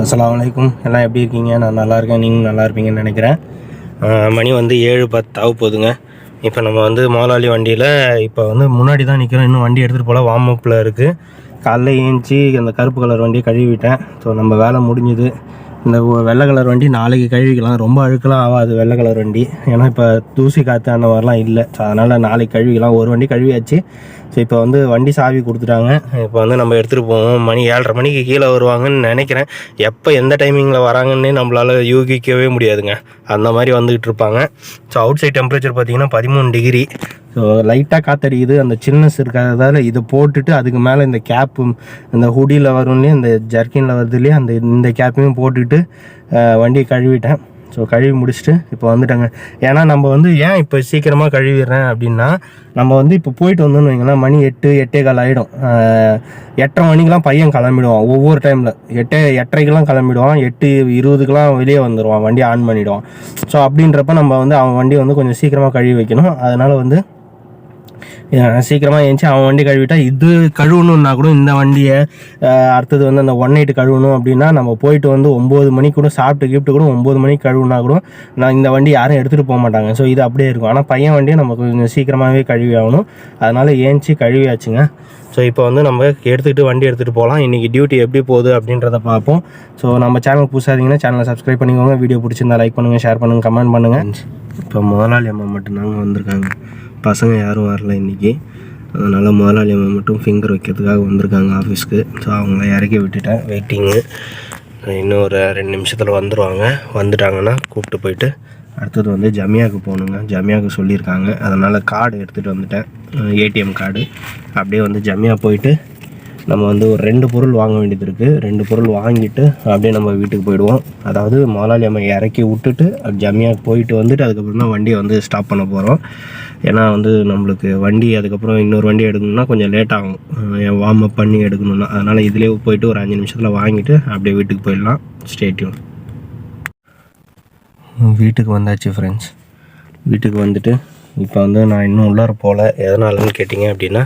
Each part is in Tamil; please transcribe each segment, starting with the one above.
அஸ்ஸலாமு அலைக்கும். எல்லாம் எப்படி இருக்கீங்க? நான் நல்லா இருக்கேன், நீங்களும் நல்லா இருப்பீங்கன்னு நினைக்கிறேன். மணி வந்து 7:10 ஆக போகுதுங்க. இப்போ நம்ம வந்து முதலாளி வண்டியில் இப்போ வந்து முன்னாடி தான் நிற்கிறோம். இன்னும் வண்டி எடுத்துகிட்டு போகல, வார்ம் அப்பில் இருக்குது. காலைல ஏஞ்சி அந்த கருப்பு கலர் வண்டியை கழுவிட்டேன். ஸோ நம்ம வேலை முடிஞ்சுது. இந்த வெள்ளை கலர் வண்டி நாளைக்கு கழுவிக்கலாம், ரொம்ப அழுக்கெல்லாம் ஆகாது வெள்ளை கலர் வண்டி. ஏன்னா இப்போ தூசி காற்று அந்த மாதிரிலாம் இல்லை. ஸோ அதனால் நாளைக்கு கழுவிக்கலாம். ஒரு வண்டி கழுவியாச்சு. ஸோ இப்போ வந்து வண்டி சாவி கொடுத்துட்டாங்க. இப்போ வந்து நம்ம எடுத்துகிட்டு போவோம். மணி 7:30 மணிக்கு கீழே வருவாங்கன்னு நினைக்கிறேன். எப்போ எந்த டைமிங்கில் வராங்கன்னே நம்மளால் யூகிக்கவே முடியாதுங்க. அந்த மாதிரி வந்துக்கிட்டு இருப்பாங்க. ஸோ அவுட் சைட் டெம்பரேச்சர் பார்த்திங்கன்னா 13 டிகிரி. ஸோ லைட்டாக காற்றடிக்குது. அந்த சில்னஸ் இருக்காததால் இதை போட்டுட்டு அதுக்கு மேலே இந்த கேப்பு, இந்த ஹுடியில் வரும்லேயே இந்த ஜர்க்கினில் வருதுலேயே இந்த கேப்பையும் போட்டுக்கிட்டு வண்டியை கழுவிட்டேன். ஸோ கழுவி முடிச்சுட்டு இப்போ வந்துட்டாங்க. ஏன்னா நம்ம வந்து ஏன் இப்போ சீக்கிரமாக கழுவிடுறேன் அப்படின்னா, நம்ம வந்து இப்போ போயிட்டு வந்தோன்னு வைங்களேன், மணி 8-8:15 ஆகிடும். 8:30 மணிக்கெலாம் பையன் கிளம்பிடுவான். ஒவ்வொரு டைமில் 8:30க்கெலாம் கிளம்பிடுவான். 8:20க்கெலாம் வெளியே வந்துடுவான், வண்டி ஆன் பண்ணிவிடுவான். ஸோ அப்படின்றப்ப நம்ம வந்து அவன் வண்டி வந்து கொஞ்சம் சீக்கிரமாக கழுவி வைக்கணும். அதனால் வந்து சீக்கிரமாக ஏஞ்சி அவன் வண்டி கழுவிட்டா, இது கழுவணுன்னா கூட இந்த வண்டியை அடுத்தது வந்து அந்த 1 கழுவணும் அப்படின்னா நம்ம போயிட்டு வந்து 9 மணிக்கு கூட சாப்பிட்டு கூட 9 மணிக்கு கழுவுனா கூட நான் இந்த வண்டி யாரும் எடுத்துகிட்டு போக மாட்டாங்க. ஸோ இது அப்படியே இருக்கும். ஆனால் பையன் வண்டியை நம்ம கொஞ்சம் சீக்கிரமாகவே கழுவி ஆகணும். அதனால் ஏஞ்சி கழுவியாச்சுங்க. ஸோ இப்போ வந்து நம்ம வண்டி எடுத்துகிட்டு போகலாம். இன்றைக்கி டியூட்டி எப்படி போகுது அப்படின்றத பார்ப்போம். ஸோ நம்ம சேனல் புதுசாக சேனலை சப்ஸ்கிரைப் பண்ணிக்கோங்க. வீடியோ பிடிச்சிருந்தா லைக் பண்ணுங்கள், ஷேர் பண்ணுங்கள், கமெண்ட் பண்ணுங்கள். இப்போ முதலாளி அம்மா மட்டும்தாங்க வந்திருக்காங்க. பசங்க யாரும் வரல இன்றைக்கி. அதனால் முதலாளி அம்மா மட்டும் ஃபிங்கர் வைக்கிறதுக்காக வந்திருக்காங்க ஆஃபீஸ்க்கு. ஸோ அவங்கள இறக்கி விட்டுட்டேன். வெயிட்டிங்கு. இன்னும் ஒரு 2 நிமிஷத்தில் வந்துடுவாங்க. வந்துட்டாங்கன்னா கூப்பிட்டு போயிட்டு அடுத்தது வந்து ஜமியாவுக்கு போகணுங்க. ஜமியாவுக்கு சொல்லியிருக்காங்க. அதனால் கார்டு எடுத்துகிட்டு வந்துட்டேன், ஏடிஎம் கார்டு. அப்படியே வந்து ஜமியா போயிட்டு நம்ம வந்து ஒரு 2 பொருள் வாங்க வேண்டியது இருக்குது. 2 பொருள் வாங்கிட்டு அப்படியே நம்ம வீட்டுக்கு போயிடுவோம். அதாவது முதலாளி அம்மா இறக்கி விட்டுட்டு ஜமியாவுக்கு போயிட்டு வந்துட்டு அதுக்கப்புறம் தான் வண்டியை வந்து ஸ்டாப் பண்ண போகிறோம். ஏன்னா வந்து நம்மளுக்கு வண்டி அதுக்கப்புறம் இன்னொரு வண்டி எடுக்கணும்னா கொஞ்சம் லேட் ஆகும், வார்ம் அப் பண்ணி எடுக்கணும்னா. அதனால் இதிலே போயிட்டு ஒரு 5 நிமிஷத்தில் வாங்கிட்டு அப்படியே வீட்டுக்கு போயிடலாம். Stay tune. வீட்டுக்கு வந்தாச்சு ஃப்ரெண்ட்ஸ். வீட்டுக்கு வந்துட்டு இப்போ வந்து நான் இன்னும் உள்ளார போகல. எதனாலன்னு கேட்டிங்க அப்படின்னா,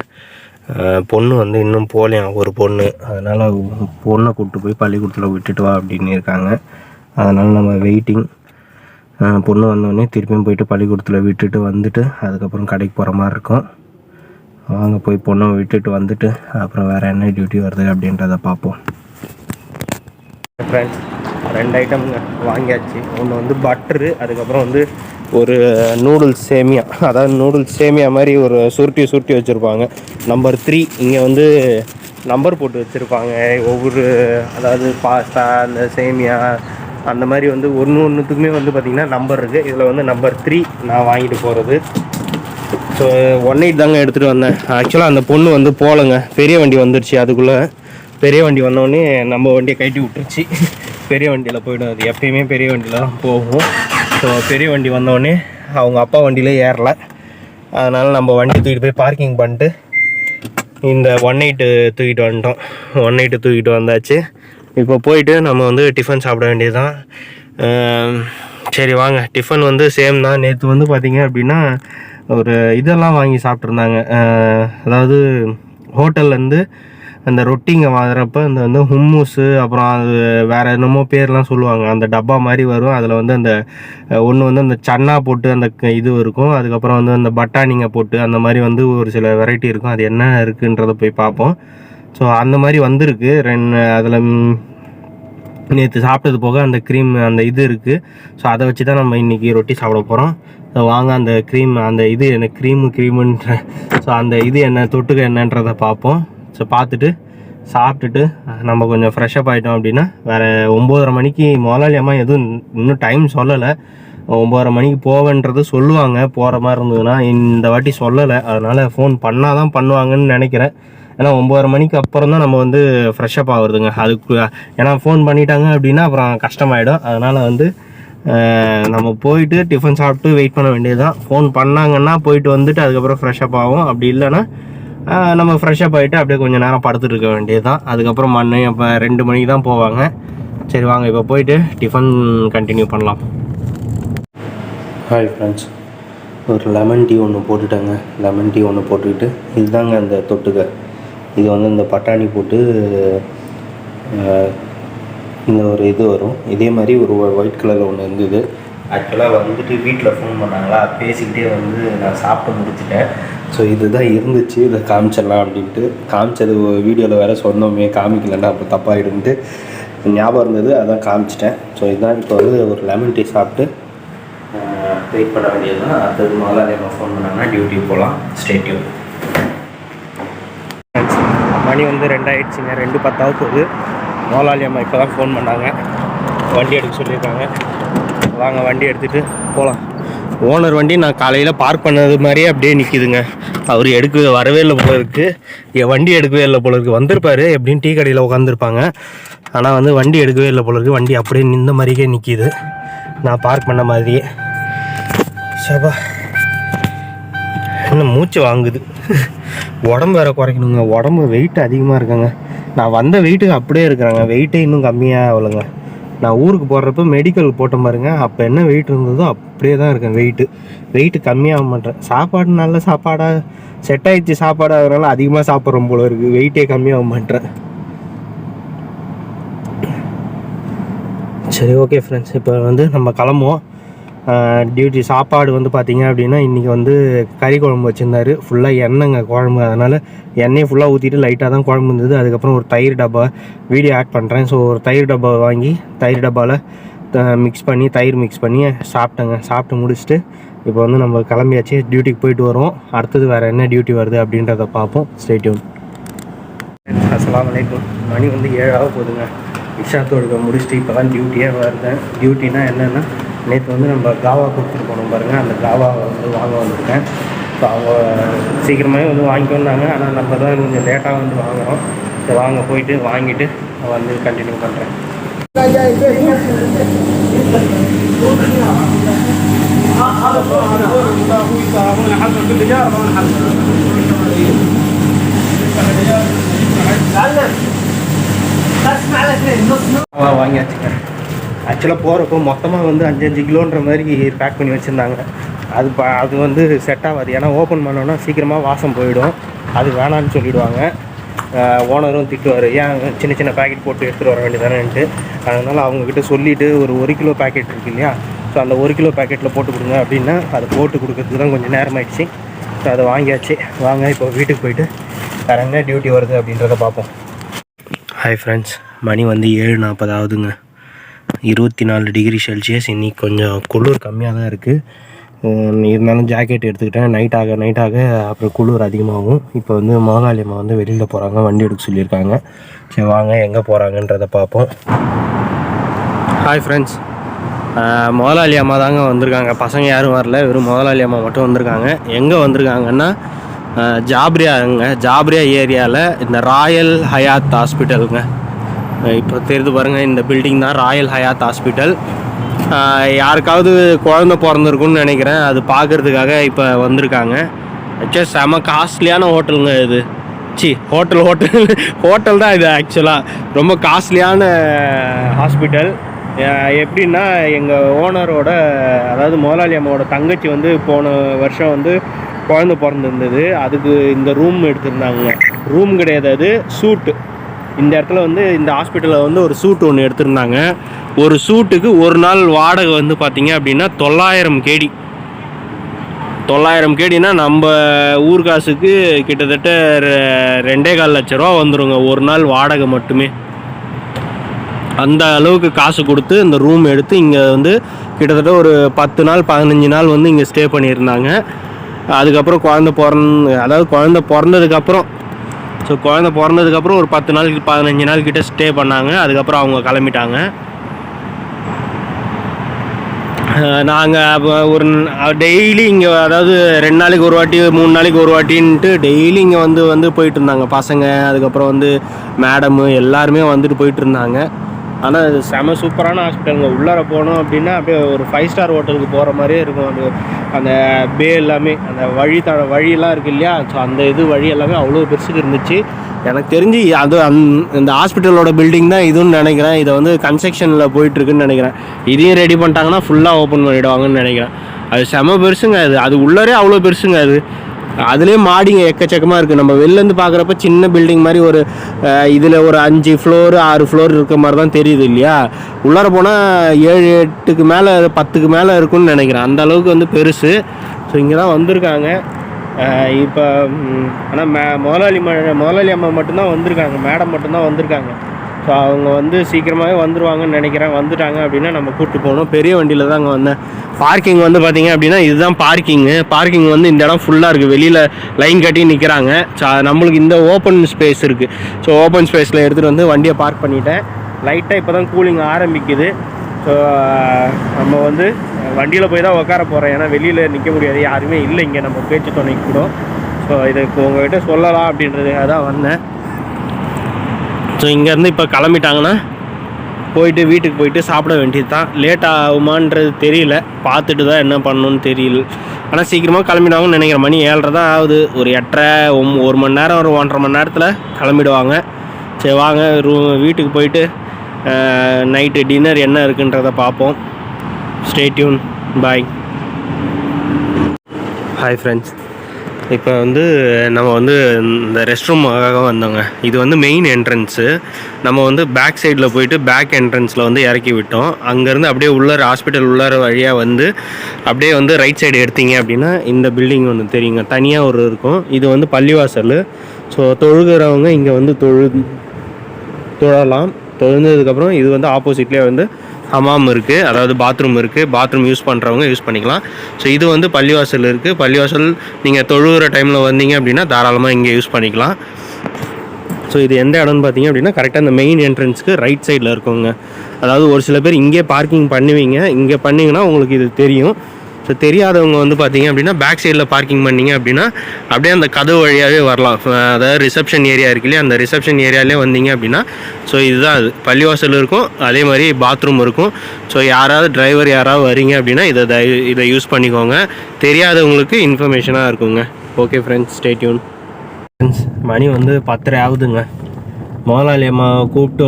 பொண்ணு வந்து இன்னும் போகலையாம், ஒரு பொண்ணு. அதனால் பொண்ணை கூப்பிட்டு போய் பள்ளிக்கூடத்தில் விட்டுட்டு வா அப்படின்னு இருக்காங்க. அதனால் நம்ம வெயிட்டிங். பொண்ணு வந்தோடனே திருப்பியும் போயிட்டு பள்ளிக்கூடத்தில் விட்டுட்டு வந்துட்டு அதுக்கப்புறம் கடைக்கு போகிற மாதிரி இருக்கும். வாங்க போய் பொண்ணை விட்டுட்டு வந்துட்டு அப்புறம் வேறு என்ன டியூட்டி வருது அப்படின்றத பார்ப்போம். ஃப்ரெண்ட்ஸ், 2 ஐட்டம் வாங்கியாச்சு. ஒன்று வந்து பட்டரு, அதுக்கப்புறம் வந்து ஒரு நூடுல்ஸ் சேமியா. அதாவது நூடுல்ஸ் சேமியா மாதிரி ஒரு சுருட்டி வச்சுருப்பாங்க. நம்பர் 3. இங்கே வந்து நம்பர் போட்டு வச்சுருப்பாங்க ஒவ்வொரு, அதாவது பாஸ்தா, அந்த சேமியா அந்த மாதிரி வந்து ஒன்றுத்துக்குமே வந்து பார்த்திங்கன்னா நம்பர் இருக்குது. இதில் வந்து நம்பர் 3 நான் வாங்கிட்டு போகிறது. ஸோ 18 தாங்க எடுத்துகிட்டு வந்தேன். ஆக்சுவலாக அந்த பொண்ணு வந்து போகலைங்க, பெரிய வண்டி வந்துடுச்சு. அதுக்குள்ளே பெரிய வண்டி வந்தோடனே நம்ம வண்டியை கட்டி விட்டுருச்சு. பெரிய வண்டியில் போய்டும். அது எப்பயுமே பெரிய வண்டியில் தான் போகும். ஸோ பெரிய வண்டி வந்தோடனே அவங்க அப்பா வண்டியிலே ஏறலை. அதனால் நம்ம வண்டி தூக்கிட்டு போய் பார்க்கிங் பண்ணிட்டு இந்த 18 தூக்கிட்டு வந்துட்டோம். 18 தூக்கிட்டு வந்தாச்சு. இப்போ போயிட்டு நம்ம வந்து டிஃபன் சாப்பிட வேண்டியது தான். சரி வாங்க, டிஃபன் வந்து சேம் தான். நேற்று வந்து பார்த்திங்க அப்படின்னா ஒரு இதெல்லாம் வாங்கி சாப்பிட்ருந்தாங்க. அதாவது ஹோட்டல்லேருந்து அந்த ரொட்டிங்க வாங்குறப்ப அந்த வந்து ஹும்மூஸு, அப்புறம் அது வேறு என்னமோ பேர்லாம் சொல்லுவாங்க. அந்த டப்பா மாதிரி வரும். அதில் வந்து அந்த ஒன்று வந்து அந்த சன்னா போட்டு அந்த இது இருக்கும். அதுக்கப்புறம் வந்து அந்த பட்டாணிங்க போட்டு அந்த மாதிரி வந்து ஒரு சில வெரைட்டி இருக்கும். அது என்ன இருக்குன்றதை போய் பார்ப்போம். ஸோ அந்த மாதிரி வந்திருக்கு 2. அதில் நேற்று சாப்பிட்டது போக அந்த க்ரீம் அந்த இது இருக்குது. ஸோ அதை வச்சு தான் நம்ம இன்றைக்கி ரொட்டி சாப்பிட போகிறோம். ஸோ வாங்க அந்த க்ரீம், அந்த இது என்ன க்ரீமுன்ற ஸோ அந்த இது என்ன தொட்டுக்க என்னன்றதை பார்ப்போம். ஸோ பார்த்துட்டு சாப்பிட்டுட்டு நம்ம கொஞ்சம் ஃப்ரெஷ்அப் ஆகிட்டோம் அப்படின்னா வேறு 9:30 மணிக்கு முதலாளி அம்மா எதுவும் இன்னும் டைம் சொல்லலை. 9:30 மணிக்கு போவேன்றது சொல்லுவாங்க போகிற மாதிரி இருந்ததுன்னா. இந்த வாட்டி சொல்லலை. அதனால் ஃபோன் பண்ணால் தான் பண்ணுவாங்கன்னு நினைக்கிறேன். ஏன்னா 9:30 மணிக்கு அப்புறம் தான் நம்ம வந்து ஃப்ரெஷ்அப் ஆகுறதுங்க. அதுக்கு ஏன்னா ஃபோன் பண்ணிட்டாங்க அப்படின்னா அப்புறம் கஷ்டமாயிடும். அதனால் வந்து நம்ம போயிட்டு டிஃபன் சாப்பிட்டு வெயிட் பண்ண வேண்டியது தான். ஃபோன் பண்ணாங்கன்னா போயிட்டு வந்துட்டு அதுக்கப்புறம் ஃப்ரெஷ்அப் ஆகும். அப்படி இல்லைன்னா நம்ம ஃப்ரெஷ்அப் ஆகிட்டு அப்படியே கொஞ்சம் நேரம் படுத்துட்டு இருக்க வேண்டியது தான். அதுக்கப்புறம் அப்போ 2 மணிக்கு தான் போவாங்க. சரி வாங்க இப்போ போயிட்டு டிஃபன் கண்டினியூ பண்ணலாம். ஹாய் ஃப்ரெண்ட்ஸ், ஒரு லெமன் டீ ஒன்று போட்டுட்டாங்க. லெமன் டீ ஒன்று போட்டுக்கிட்டு இதுதாங்க அந்த தொட்டுக்க. இது வந்து இந்த பட்டாணி போட்டு இந்த ஒரு இது வரும். இதே மாதிரி ஒரு ஒயிட் கலரில் ஒன்று இருந்தது. ஆக்சுவலாக வந்துட்டு வீட்டில் ஃபோன் பண்ணாங்களா, பேசிக்கிட்டே வந்து நான் சாப்பிட்டு முடிச்சிட்டேன். ஸோ இதுதான் இருந்துச்சு, இதை காமிச்சிடலாம் அப்படின்ட்டு காமிச்சது. வீடியோவில் வேறு சொன்னோமே காமிக்கலன்னா அப்போ தப்பாகிடுன்ட்டு ஞாபகம் இருந்தது, அதான் காமிச்சிட்டேன். ஸோ இதுதான் இப்போ வந்து ஒரு லெமன் டீ சாப்பிட்டு வெயிட் பண்ண வேண்டியது தான். அடுத்தது முதலாளி அம்மா ஃபோன் பண்ணாங்கன்னா டியூட்டி போகலாம். ஸ்டேட்யூன். மணி வந்து 2 ஆகிடுச்சிங்க, 2:10 போகுது. முதலாளி அம்மா இப்போ தான் ஃபோன் பண்ணாங்க, வண்டி எடுக்க சொல்லியிருக்காங்க. வாங்க வண்டி எடுத்துகிட்டு போகலாம். ஓனர் வண்டி நான் காலையில் பார்க் பண்ணது மாதிரியே அப்படியே நிற்கிதுங்க. அவர் வரவே இல்லை போல இருக்குது. என் வண்டி எடுக்கவே இல்லை போல இருக்குது. வந்திருப்பார் எப்படின்னு டீ கடையில் உட்காந்துருப்பாங்க. ஆனால் வந்து வண்டி எடுக்கவே இல்லை போல இருக்குது. வண்டி அப்படியே நின்ற மாதிரியே நிற்கிது, நான் பார்க் பண்ண மாதிரியே. சபா இன்னும் மூச்சு வாங்குது. உடம்பு வேறு குறைக்கணுங்க. உடம்பு வெயிட் அதிகமாக இருக்காங்க. நான் வந்த வெயிட்டுக்கு அப்படியே இருக்கிறாங்க. வெயிட்டே இன்னும் கம்மியாக அவ்வளோங்க. நான் ஊருக்கு போடுறப்ப மெடிக்கல் போட்ட பாருங்க, அப்போ என்ன வெயிட் இருந்ததோ அப்படியே தான் இருக்கேன். வெயிட்டு கம்மியாக மாட்டேன். சாப்பாடு நல்ல சாப்பாடாக செட் ஆகிடுச்சு. சாப்பாடு அதனால அதிகமாக சாப்பிட்றோம் போல இருக்குது. வெயிட்டே கம்மியாக மாட்டேன். சரி, ஓகே ஃப்ரெண்ட்ஸ், இப்போ வந்து நம்ம கிளம்புவோம். டியூட்டி சாப்பாடு வந்து பார்த்திங்க அப்படின்னா இன்றைக்கி வந்து கறி குழம்பு வச்சுருந்தாரு. ஃபுல்லாக எண்ணெய்ங்க குழம்பு, அதனால் எண்ணெயை ஃபுல்லாக ஊற்றிட்டு லைட்டாக தான் குழம்பு இருந்தது. அதுக்கப்புறம் ஒரு தயிர் டப்பா வீடியோ ஆட் பண்ணுறேன். ஸோ ஒரு தயிர் டப்பா வாங்கி தயிர் டப்பாவில் தயிர் மிக்ஸ் பண்ணி சாப்பிட்டேங்க. சாப்பிட்டு முடிச்சுட்டு இப்போ வந்து நம்ம கிளம்பியாச்சு, டியூட்டிக்கு போயிட்டு வரோம். அடுத்தது வேறு என்ன டியூட்டி வருது அப்படின்றத பார்ப்போம். Stay tune. அஸ்ஸலாமு அலைக்கும். மணி வந்து 7 போகுதுங்க. இஷா தொழுகை முடிச்சுட்டு இப்போ தான் டியூட்டியே வருதேன். டியூட்டினா என்னென்னா, நேற்று வந்து நம்ம காவா கொடுத்துட்டு போனோம் பாருங்கள், அந்த காவாவை வந்து வாங்க வந்திருக்கேன். ஸோ அவங்க சீக்கிரமாகவே வந்து வாங்கிக்கொண்டாங்க. ஆனால் நம்ம தான் கொஞ்சம் லேட்டாக வந்து வாங்குகிறோம். ஸோ வாங்க போயிட்டு வாங்கிட்டு வந்து கண்டினியூ பண்ணுறேன். வாங்கியாச்சுங்க. ஆக்சுவலாக போகிறப்போ மொத்தமாக வந்து 5 கிலோன்ற மாதிரி பேக் பண்ணி வச்சுருந்தாங்க. அது வந்து செட் ஆகாது. ஏன்னா ஓப்பன் பண்ணோன்னா சீக்கிரமாக வாசம் போயிடும். அது வேணான்னு சொல்லிவிடுவாங்க. ஓனரும் திட்டுவார், ஏன் சின்ன சின்ன பேக்கெட் போட்டு எடுத்துகிட்டு வர வேண்டியதானேன்ட்டு. அதனால் அவங்கக்கிட்ட சொல்லிவிட்டு ஒரு 1 கிலோ பேக்கெட் இருக்குது இல்லையா, ஸோ அந்த 1 கிலோ பேக்கெட்டில் போட்டு கொடுங்க அப்படின்னா அதை போட்டு கொடுக்கறதுக்கு தான் கொஞ்சம் நேரம் ஆகிடுச்சு. ஸோ அதை வாங்கியாச்சு. வாங்க இப்போ வீட்டுக்கு போயிட்டு வேறு என்ன டியூட்டி வருது அப்படின்றத பார்ப்போம். ஹாய் ஃப்ரெண்ட்ஸ், மணி வந்து 7:40 ஆகுதுங்க. 24 டிகிரி செல்சியஸ். இன்றைக்கி கொஞ்சம் குளிர் கம்மியாக தான் இருக்குது. இருந்தாலும் ஜாக்கெட் எடுத்துக்கிட்டேன். நைட் ஆக அப்புறம் குளிர் அதிகமாகும். இப்போ வந்து முதலாளி அம்மா வந்து வெளியில் போகிறாங்க, வண்டி எடுக்க சொல்லியிருக்காங்க. சரி வாங்க எங்கே போகிறாங்கன்றதை பார்ப்போம். ஹாய் ஃப்ரெண்ட்ஸ், முதலாளி அம்மா தாங்க வந்திருக்காங்க. பசங்க யாரும் வரல, வெறும் முதலாளி அம்மா மட்டும் வந்திருக்காங்க. எங்கே வந்திருக்காங்கன்னா ஜாப்ரியா ஏரியாவில் இந்த ராயல் ஹயாத் ஹாஸ்பிட்டலுங்க. இப்போ தெரிந்து பாருங்கள், இந்த பில்டிங் தான் ராயல் ஹயாத் ஹாஸ்பிட்டல். யாருக்காவது குழந்த பிறந்திருக்குன்னு நினைக்கிறேன், அது பார்க்குறதுக்காக இப்போ வந்திருக்காங்க. ஆக்சுவலாக செம காஸ்ட்லியான ஹோட்டலுங்க இது. ஹோட்டல் தான் இது. ஆக்சுவலாக ரொம்ப காஸ்ட்லியான ஹாஸ்பிட்டல். எப்படின்னா எங்கள் ஓனரோட, அதாவது முதலாளி அம்மாவோட தங்கச்சி வந்து போன வருஷம் வந்து குழந்த பிறந்திருந்தது. அதுக்கு இந்த ரூம் எடுத்திருந்தாங்க. ரூம் கிடையாது, அது சூட்டு. இந்த இடத்துல வந்து இந்த ஹாஸ்பிட்டலில் வந்து ஒரு சூட் ஒன்று எடுத்திருந்தாங்க. ஒரு சூட்டுக்கு ஒரு நாள் வாடகை வந்து பார்த்திங்க அப்படின்னா 900 கேடி. 900 கேடினா நம்ம ஊர் காசுக்கு கிட்டத்தட்ட 2.25 லட்ச ரூபா வந்துடுங்க ஒரு நாள் வாடகை மட்டுமே. அந்த அளவுக்கு காசு கொடுத்து இந்த ரூம் எடுத்து இங்கே வந்து கிட்டத்தட்ட ஒரு 10 நாள் 15 நாள் வந்து இங்கே ஸ்டே பண்ணியிருந்தாங்க. அதுக்கப்புறம் குழந்த பிறந்ததுக்கப்புறம் ஒரு 10 நாள் 15 நாள் கிட்ட ஸ்டே பண்ணாங்க. அதுக்கப்புறம் அவங்க கிளம்பிட்டாங்க. நாங்கள் ஒரு டெய்லி இங்கே, அதாவது 2 நாளைக்கு ஒரு வாட்டி 3 நாளைக்கு ஒரு வாட்டின்ட்டு டெய்லி இங்கே வந்து போயிட்டு இருந்தாங்க பசங்க. அதுக்கப்புறம் வந்து மேடமு எல்லாருமே வந்துட்டு போயிட்டு இருந்தாங்க. ஆனால் இது செம சூப்பரான ஹாஸ்பிட்டலுங்க. உள்ளார போனோம் அப்படின்னா அப்படியே ஒரு 5 ஸ்டார் ஹோட்டலுக்கு போகிற மாதிரியே இருக்கும். அது அந்த பே எல்லாமே, அந்த வழியெல்லாம் இருக்குது இல்லையா, ஸோ அந்த வழி எல்லாமே அவ்வளோ பெருசுக்கு இருந்துச்சு. எனக்கு தெரிஞ்சு இந்த ஹாஸ்பிட்டலோட பில்டிங் தான் இதுன்னு நினைக்கிறேன். இதை வந்து கன்ஸ்ட்ரக்ஷனில் போயிட்டுருக்குன்னு நினைக்கிறேன். இதையும் ரெடி பண்ணிட்டாங்கன்னா ஃபுல்லாக ஓப்பன் பண்ணிவிடுவாங்கன்னு நினைக்கிறேன். அது செம பெருசுங்க. அது உள்ளரே அவ்வளோ பெருசுங்க. அதுலேயே மாடிங்க எக்கச்சக்கமாக இருக்குது. நம்ம வெளிலேருந்து பார்க்குறப்ப சின்ன பில்டிங் மாதிரி ஒரு இதில் ஒரு 5 ஃப்ளோர் 6 ஃப்ளோர் இருக்க மாதிரி தான் தெரியுது இல்லையா. உள்ளார போனால் 7 8க்கு மேலே 10க்கு மேலே இருக்குன்னு நினைக்கிறேன். அந்த அளவுக்கு வந்து பெருசு. ஸோ இங்கே தான் வந்திருக்காங்க இப்போ. ஆனால் முதலாளி அம்மா மட்டும்தான் வந்திருக்காங்க, மேடம் மட்டும்தான் வந்திருக்காங்க. ஸோ அவங்க வந்து சீக்கிரமாகவே வந்துடுவாங்கன்னு நினைக்கிறேன். வந்துட்டாங்க அப்படின்னா நம்ம கூப்பிட்டு போகணும். பெரிய வண்டியில் தான் அங்கே வந்தேன். பார்க்கிங் வந்து பார்த்திங்க அப்படின்னா இதுதான் பார்க்கிங் வந்து இந்த இடம் ஃபுல்லாக இருக்குது. வெளியில் லைன் கட்டி நிற்கிறாங்க. ஸோ நம்மளுக்கு இந்த ஓப்பன் ஸ்பேஸ் இருக்குது. ஸோ ஓப்பன் ஸ்பேஸில் எடுத்துகிட்டு வந்து வண்டியை பார்க் பண்ணிட்டேன். லைட்டாக இப்போ தான் கூலிங் ஆரம்பிக்குது. ஸோ நம்ம வந்து வண்டியில் போய் தான் உட்கார போகிறேன். ஏன்னா வெளியில் நிற்க முடியாது, யாருமே இல்லை இங்கே நம்ம பேச்சு துணைக்கு கூட. ஸோ இதை இப்போ உங்கள்கிட்ட சொல்லலாம் அப்படின்றதுக்காக தான் வந்தேன். ஸோ இங்கேருந்து இப்போ கிளம்பிட்டாங்கன்னா போயிட்டு வீட்டுக்கு போயிட்டு சாப்பிட வேண்டியது தான். லேட் ஆகுமான்றது தெரியல, பார்த்துட்டு தான் என்ன பண்ணணுன்னு தெரியல. ஆனால் சீக்கிரமாக கிளம்பிடுவாங்கன்னு நினைக்கிறேன். மணி 7:30 தான் ஆகுது. ஒரு 8:30 1 மணி நேரம் ஒரு 1.5 மணி நேரத்தில் கிளம்பிடுவாங்க. சரி வாங்க வீட்டுக்கு போயிட்டு நைட்டு டின்னர் என்ன இருக்குன்றதை பார்ப்போம். Stay tune. Bye. Hi friends. இப்போ வந்து நம்ம வந்து இந்த ரெஸ்ட் ரூமுக்காக வந்தோங்க. இது வந்து மெயின் என்ட்ரன்ஸு. நம்ம வந்து பேக் சைடில் போயிட்டு பேக் என்ட்ரன்ஸில் வந்து இறக்கி விட்டோம். அங்கேருந்து அப்படியே உள்ளார ஹாஸ்பிட்டல் உள்ளார வழியாக வந்து அப்படியே வந்து ரைட் சைடு எடுத்தீங்க அப்படின்னா இந்த பில்டிங் ஒன்று தெரியுங்க, தனியாக ஒரு இருக்கும். இது வந்து பள்ளிவாசல். ஸோ தொழுகிறவங்க இங்கே வந்து தொழலாம். தொழுந்ததுக்கப்புறம் இது வந்து ஆப்போசிட்லேயே வந்து ஹமாம் இருக்குது, அதாவது பாத்ரூம் இருக்குது. பாத்ரூம் யூஸ் பண்ணுறவங்க யூஸ் பண்ணிக்கலாம். ஸோ இது வந்து பள்ளிவாசல் இருக்குது. பள்ளிவாசல் நீங்கள் தொழுகிற டைமில் வந்தீங்க அப்படின்னா தாராளமாக இங்கே யூஸ் பண்ணிக்கலாம். ஸோ இது எந்த இடம்னு பார்த்தீங்க அப்படின்னா கரெக்டாக அந்த மெயின் என்ட்ரன்ஸுக்கு ரைட் சைடில் இருக்குங்க. அதாவது ஒரு சில பேர் இங்கே பார்க்கிங் பண்ணுவீங்க, இங்கே பண்ணிங்கன்னா உங்களுக்கு இது தெரியும். ஸோ தெரியாதவங்க வந்து பார்த்தீங்க அப்படின்னா பேக் சைடில் பார்க்கிங் பண்ணிங்க அப்படின்னா அப்படியே அந்த கதவு வழியாகவே வரலாம். அதாவது ரிசப்ஷன் ஏரியா இருக்கு இல்லையா, அந்த ரிசப்ஷன் ஏரியாலே வந்தீங்க அப்படின்னா ஸோ இதுதான் அது பள்ளிவாசல் இருக்கும், அதே மாதிரி பாத்ரூம் இருக்கும். ஸோ யாராவது டிரைவர் யாராவது வரீங்க அப்படின்னா இதை யூஸ் பண்ணிக்கோங்க. தெரியாதவங்களுக்கு இன்ஃபர்மேஷனாக இருக்குங்க. Okay friends, stay tune. Friends மணி வந்து 10:30 ஆகுதுங்க. முதலாளி அம்மா கூப்பிட்டு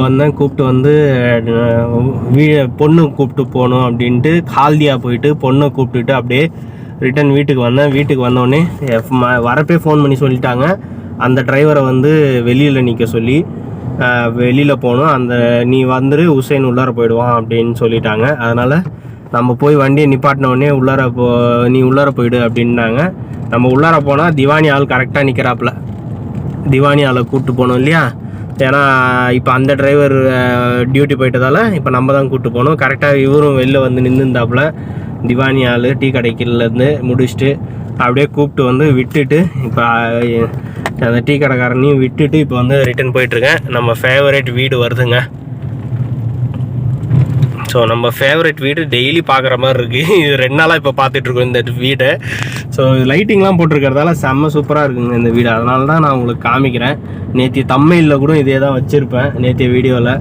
வந்து பொண்ணு கூப்பிட்டு போகணும் அப்படின்ட்டு ஹால்தியா போயிட்டு பொண்ணை கூப்பிட்டுட்டு அப்படியே ரிட்டன் வீட்டுக்கு வந்தேன். வீட்டுக்கு வந்தோடனே வரப்பே ஃபோன் பண்ணி சொல்லிட்டாங்க அந்த டிரைவரை வந்து வெளியில் நிற்க சொல்லி வெளியில் போகணும், அந்த நீ வந்துரு உசேன் உள்ளார போயிடுவான் அப்படின்னு சொல்லிட்டாங்க. அதனால் நம்ம போய் வண்டியை நிப்பாட்டினோடனே நீ உள்ளார போயிடு அப்படின்னாங்க. நம்ம உள்ளார போனால் திவானி ஆள் கரெக்டாக நிற்கிறாப்புல. திவானி ஆளை கூப்பிட்டு போகணும் இல்லையா, ஏன்னா இப்போ அந்த டிரைவர் டியூட்டி போயிட்டதால் இப்போ நம்ம தான் கூப்பிட்டு போகணும். கரெக்டாக இவரும் வெளில வந்து நின்றுந்தாப்புல. திவானி ஆள் டீ கடைக்கிலேருந்து முடிச்சுட்டு அப்படியே கூப்பிட்டு வந்து விட்டுட்டு இப்போ அந்த டீ கடைக்காரனையும் விட்டுட்டு இப்போ வந்து ரிட்டன் போயிட்டுருக்கேன். நம்ம ஃபேவரட் வீடு வருதுங்க. ஸோ நம்ம ஃபேவரட் வீடு டெய்லி பார்க்குற மாதிரி இருக்குது. இது 2 நாளாக இப்போ பார்த்துட்ருக்கோம் இந்த வீடை. ஸோ லைட்டிங்லாம் போட்டிருக்கிறதால செம்ம சூப்பராக இருக்குங்க இந்த வீடு. அதனால தான் நான் உங்களுக்கு காமிக்கிறேன். நேற்று தம்மையில் கூட இதே தான் வச்சுருப்பேன் நேற்று வீடியோவில்.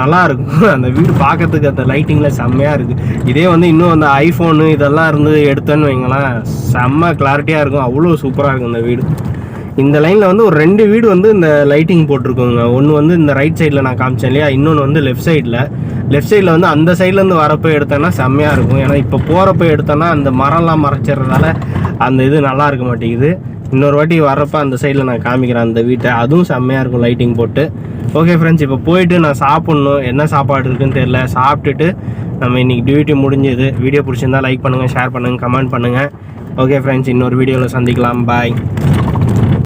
நல்லாயிருக்கும் அந்த வீடு பார்க்கறதுக்கு, அந்த லைட்டிங்கில் செம்மையாக இருக்குது. இதே வந்து இன்னும் அந்த ஐஃபோனு இதெல்லாம் இருந்து எடுத்தோன்னு வைங்களேன், செம்ம கிளாரிட்டியாக இருக்கும். அவ்வளோ சூப்பராக இருக்கும் இந்த வீடு. இந்த லைனில் வந்து ஒரு 2 வீடு வந்து இந்த லைட்டிங் போட்டிருக்கோங்க. ஒன்று வந்து இந்த ரைட் சைடில் நான் காமிச்சேன் இல்லையா, இன்னொன்று வந்து லெஃப்ட் சைடில் வந்து அந்த சைட்லேருந்து வரப்போ எடுத்தோன்னா செம்மையாக இருக்கும். ஏன்னா இப்போ போகிறப்ப எடுத்தோன்னா அந்த மரம்லாம் மறைச்சிட்றதால அந்த இது நல்லா இருக்க மாட்டேங்குது. இன்னொரு வாட்டி வரப்போ அந்த சைடில் நான் காமிக்கிறேன் அந்த வீட்டை, அதுவும் செம்மையாக இருக்கும் லைட்டிங் போட்டு. ஓகே ஃப்ரெண்ட்ஸ், இப்போ போயிட்டு நான் சாப்பிட்ணும். என்ன சாப்பாடு இருக்குன்னு தெரியல. சாப்பிட்டுட்டு நம்ம இன்றைக்கி டியூட்டி முடிஞ்சது. வீடியோ பிடிச்சிருந்தா லைக் பண்ணுங்கள், ஷேர் பண்ணுங்கள், கமெண்ட் பண்ணுங்கள். ஓகே ஃப்ரெண்ட்ஸ், இன்னொரு வீடியோவில் சந்திக்கலாம். பாய்.